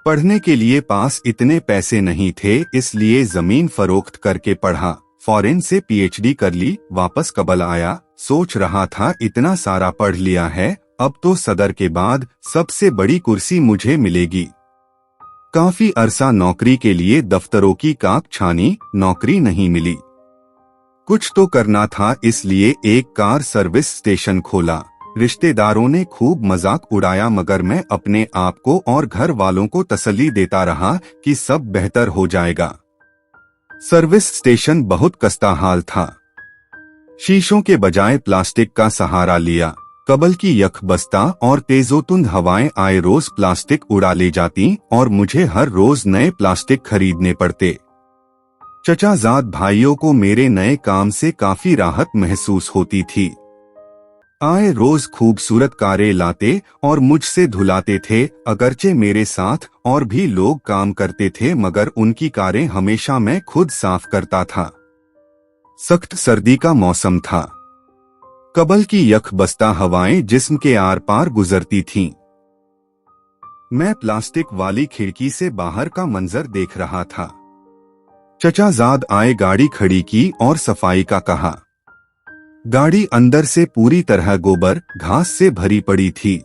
पढ़ने के लिए पास इतने पैसे नहीं थे, इसलिए जमीन फरोख्त करके पढ़ा। फॉरेन से पीएचडी कर ली, वापस कबल आया। सोच रहा था इतना सारा पढ़ लिया है, अब तो सदर के बाद सबसे बड़ी कुर्सी मुझे मिलेगी। काफी अरसा नौकरी के लिए दफ्तरों की काक छानी, नौकरी नहीं मिली। कुछ तो करना था, इसलिए एक कार सर्विस स्टेशन खोला। रिश्तेदारों ने खूब मजाक उड़ाया, मगर मैं अपने आप को और घर वालों को तसल्ली देता रहा कि सब बेहतर हो जाएगा। सर्विस स्टेशन बहुत कस्ता हाल था। शीशों के बजाय प्लास्टिक का सहारा लिया। कबल की यख बस्ता और तेजोतुंद हवाएं आए रोज प्लास्टिक उड़ा ले जाती और मुझे हर रोज नए प्लास्टिक खरीदने पड़ते। चचाजाद भाइयों को मेरे नए काम से काफी राहत महसूस होती थी। आए रोज खूबसूरत कारें लाते और मुझसे धुलाते थे। अगरचे मेरे साथ और भी लोग काम करते थे, मगर उनकी कारें हमेशा मैं खुद साफ करता था। सख्त सर्दी का मौसम था। कबल की यख बस्ता हवाएं जिस्म के आर पार गुजरती थीं। मैं प्लास्टिक वाली खिड़की से बाहर का मंजर देख रहा था। चचाजाद आए, गाड़ी खड़ी की और सफाई का कहा। गाड़ी अंदर से पूरी तरह गोबर घास से भरी पड़ी थी।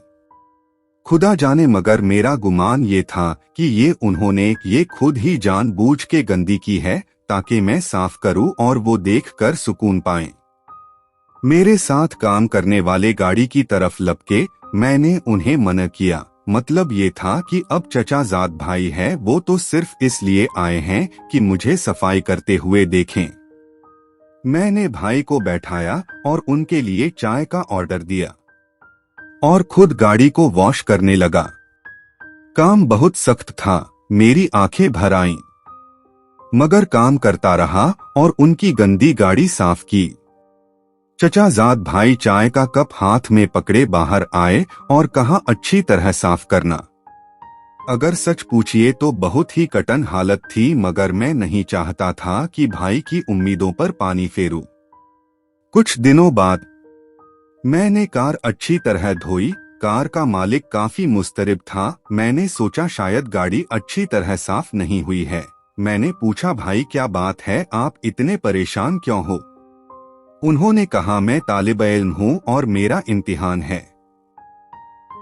खुदा जाने, मगर मेरा गुमान ये था कि ये उन्होंने खुद ही जानबूझ के गंदी की है ताकि मैं साफ करूं और वो देखकर सुकून पाएं। मेरे साथ काम करने वाले गाड़ी की तरफ लपके। मैंने उन्हें मना किया। मतलब ये था कि अब चचाजाद भाई है, वो तो सिर्फ इसलिए आए हैं कि मुझे सफाई करते हुए देखें। मैंने भाई को बैठाया और उनके लिए चाय का ऑर्डर दिया और खुद गाड़ी को वॉश करने लगा। काम बहुत सख्त था, मेरी आंखें भर आईं, मगर काम करता रहा और उनकी गंदी गाड़ी साफ की। चचाजाद भाई चाय का कप हाथ में पकड़े बाहर आए और कहा, अच्छी तरह साफ करना। अगर सच पूछिए तो बहुत ही कठिन हालत थी, मगर मैं नहीं चाहता था कि भाई की उम्मीदों पर पानी फेरूं। कुछ दिनों बाद मैंने कार अच्छी तरह धोई। कार का मालिक काफी मुस्तरिब था। मैंने सोचा शायद गाड़ी अच्छी तरह साफ नहीं हुई है। मैंने पूछा, भाई क्या बात है, आप इतने परेशान क्यों हो? उन्होंने कहा, मैं तालिब इल्म हूँ और मेरा इम्तिहान है।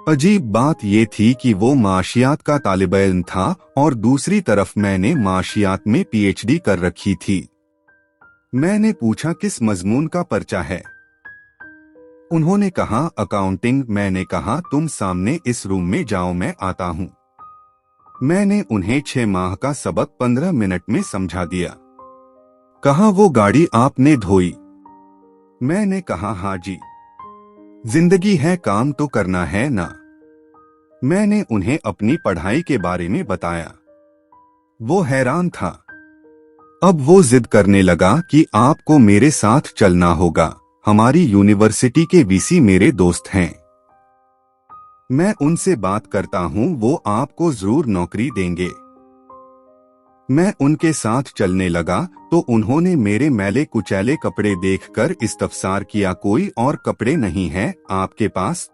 अजीब बात यह थी कि वो माशियात का तालिब इल्म था और दूसरी तरफ मैंने माशियात में पीएचडी कर रखी थी। मैंने पूछा, किस मजमून का पर्चा है? उन्होंने कहा, अकाउंटिंग। मैंने कहा, तुम सामने इस रूम में जाओ, मैं आता हूँ। मैंने उन्हें 6 माह का सबक 15 मिनट में समझा दिया। कहा, वो गाड़ी आपने धोई? मैंने कहा, हाँ जी। जिंदगी है, काम तो करना है ना। मैंने उन्हें अपनी पढ़ाई के बारे में बताया। वो हैरान था। अब वो जिद करने लगा कि आपको मेरे साथ चलना होगा। हमारी यूनिवर्सिटी के वीसी मेरे दोस्त हैं। मैं उनसे बात करता हूँ, वो आपको जरूर नौकरी देंगे। मैं उनके साथ चलने लगा तो उन्होंने मेरे मैले कुचैले कपड़े देखकर इस्तफसार किया, कोई और कपड़े नहीं हैं आपके पास?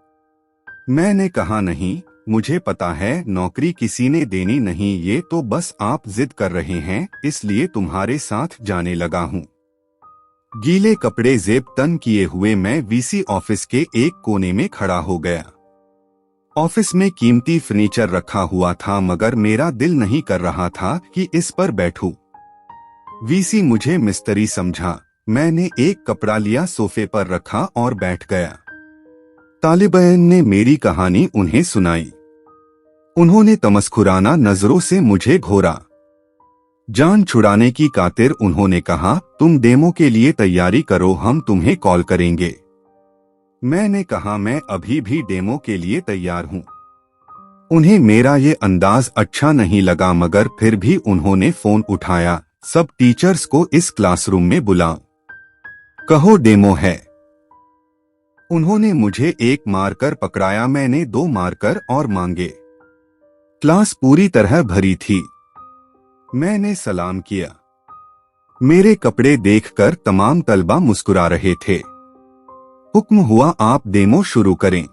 मैंने कहा, नहीं, मुझे पता है नौकरी किसी ने देनी नहीं, ये तो बस आप जिद कर रहे हैं, इसलिए तुम्हारे साथ जाने लगा हूँ। गीले कपड़े जेब तन किए हुए मैं वीसी ऑफिस के एक कोने में खड़ा हो गया। ऑफिस में कीमती फर्नीचर रखा हुआ था, मगर मेरा दिल नहीं कर रहा था कि इस पर बैठूं। वीसी मुझे मिस्त्री समझा। मैंने एक कपड़ा लिया, सोफे पर रखा और बैठ गया। तालिब-ए-इल्म ने मेरी कहानी उन्हें सुनाई। उन्होंने तमस्कुराना नजरों से मुझे घोरा। जान छुड़ाने की खातिर उन्होंने कहा, तुम डेमो के लिए तैयारी करो, हम तुम्हें कॉल करेंगे। मैंने कहा, मैं अभी भी डेमो के लिए तैयार हूँ। उन्हें मेरा ये अंदाज अच्छा नहीं लगा, मगर फिर भी उन्होंने फोन उठाया। सब टीचर्स को इस क्लासरूम में बुलाओ, कहो डेमो है। उन्होंने मुझे एक मार्कर पकड़ाया, मैंने 2 मार्कर और मांगे। क्लास पूरी तरह भरी थी। मैंने सलाम किया। मेरे कपड़े देखकर तमाम तलबा मुस्कुरा रहे थे। हुक्म हुआ, आप डेमो शुरू करें।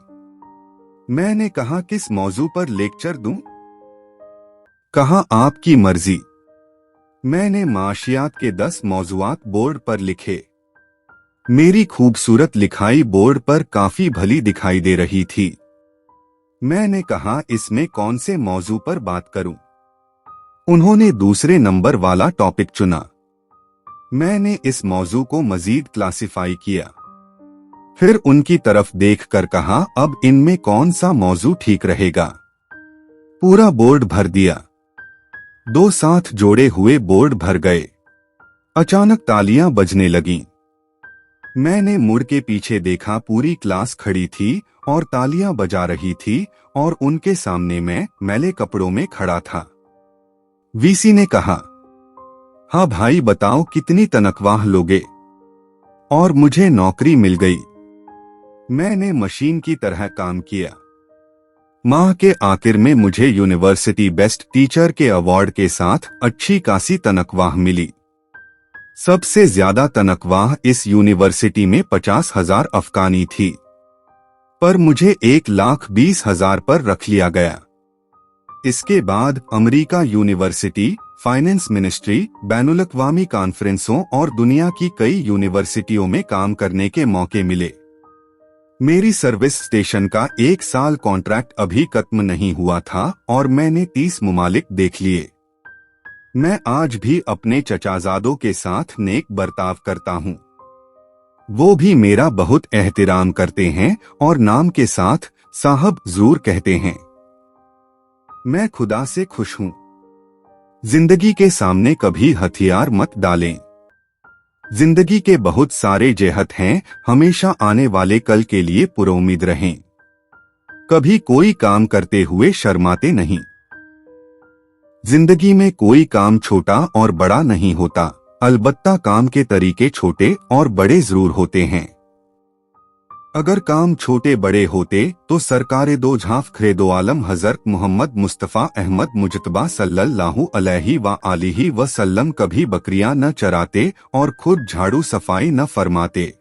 मैंने कहा, किस मौजू पर लेक्चर दूं? कहा आपकी मर्जी। मैंने माशियात के 10 मौजुआत बोर्ड पर लिखे। मेरी खूबसूरत लिखाई बोर्ड पर काफी भली दिखाई दे रही थी। मैंने कहा इसमें कौन से मौजू पर बात करूं। उन्होंने दूसरे नंबर वाला टॉपिक चुना। मैंने इस मौजू को मजीद क्लासिफाई किया। फिर उनकी तरफ देखकर कहा अब इनमें कौन सा मौजू ठीक रहेगा। पूरा बोर्ड भर दिया। 2 साथ जोड़े हुए बोर्ड भर गए। अचानक तालियां बजने लगीं। मैंने मुड़ के पीछे देखा, पूरी क्लास खड़ी थी और तालियां बजा रही थी और उनके सामने मैं मैले कपड़ों में खड़ा था। वीसी ने कहा, हाँ भाई बताओ कितनी तनख्वाह लोगे। और मुझे नौकरी मिल गई। मैंने मशीन की तरह काम किया। माह के आखिर में मुझे यूनिवर्सिटी बेस्ट टीचर के अवार्ड के साथ अच्छी खासी तनख्वाह मिली। सबसे ज्यादा तनख्वाह इस यूनिवर्सिटी में 50,000 अफगानी थी, पर मुझे 1,20,000 पर रख लिया गया। इसके बाद अमेरिका यूनिवर्सिटी, फाइनेंस मिनिस्ट्री, बैनुल-अक़वामी कॉन्फ्रेंसों और दुनिया की कई यूनिवर्सिटियों में काम करने के मौके मिले। मेरी सर्विस स्टेशन का 1 साल कॉन्ट्रैक्ट अभी खत्म नहीं हुआ था और मैंने 30 मुमालिक देख लिए। मैं आज भी अपने चचाजादों के साथ नेक बर्ताव करता हूँ। वो भी मेरा बहुत एहतराम करते हैं और नाम के साथ साहब जरूर कहते हैं। मैं खुदा से खुश हूँ। जिंदगी के सामने कभी हथियार मत डालें। जिंदगी के बहुत सारे जेहत हैं, हमेशा आने वाले कल के लिए पुरोउम्मीद रहें। कभी कोई काम करते हुए शर्माते नहीं। जिंदगी में कोई काम छोटा और बड़ा नहीं होता, अलबत्ता काम के तरीके छोटे और बड़े जरूर होते हैं। अगर काम छोटे बड़े होते तो सरकारे दो झाफ खरेदो आलम हजरत मोहम्मद मुस्तफ़ा अहमद मुजतबा सल्लल्लाहु अलैहि व आलिहि वसल्लम कभी बकरियां न चराते और खुद झाड़ू सफाई न फरमाते।